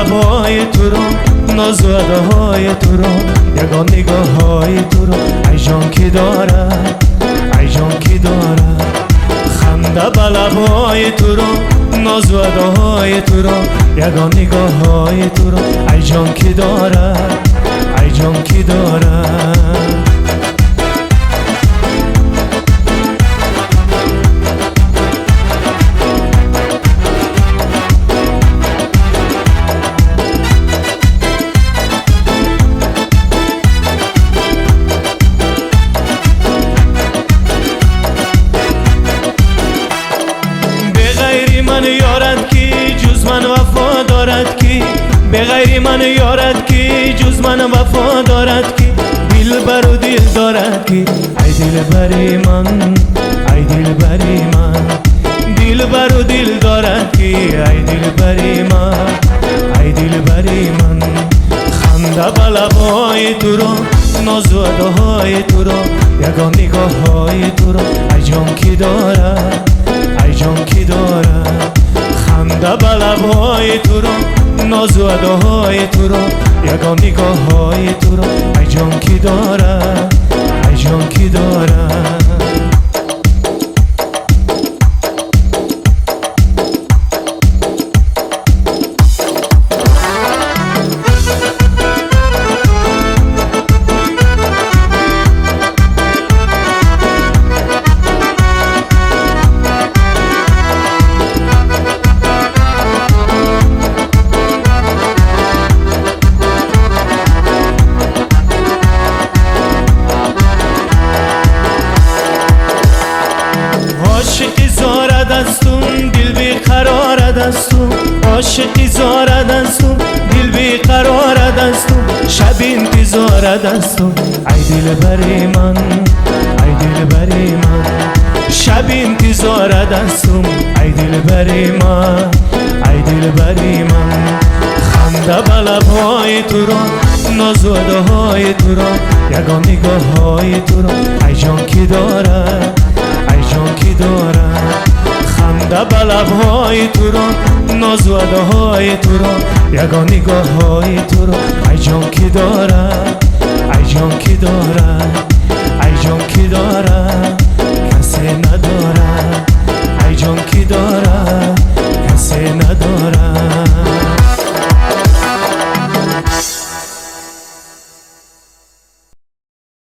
لبهای تو رو، ناز و اداهای تو رو، یگان نگاه های تو رو، ای جان کی دارد، ای جان کی دارد. خنده به لبهای تو رو، ناز و اداهای تو رو، یگان نگاه های تو رو، ای جان کی دارد، ای جان کی دارد. من یارد کی جز من وفا دارد کی، به غیر من یارد کی جز من وفا دارد کی، دل بر و دل دارد کی، ای دل بری من، ای دل بری من، دل بر و دل دارد کی، ای دل بری من، ای دل بری من. خنده به لبهای تو رو، ناز و اداهای تو رو، یگان نگاه های تو رو، ای جان کی دارد، ای جان کی دارد. خنده به لبهای تو رو، ناز و اداهای تو رو، یگان نگاه های تو رو، ای جان کی دارد، ای جان کی دارد. عاشقی زارد استم دل بی قرارد استم، عاشقی زارد استم دل بی قرارد استم، شب انتظارد استم، ای دل بری من، ای دل بری من، شب انتظارد استم، ای دل بری من، ای دل بری من. خنده به لبهای تو رو، ناز و اداهای تو رو، یگان نگاه های تو رو، ای جان کی دارد، ای جان کی دارد. خنده به لبهای تو رو، ناز و اداهای تو رو، یگان نگاه های تو رو، ای جان کی دارد، ای جان کی دارد، ای جان کی دارد. کسی ندارد.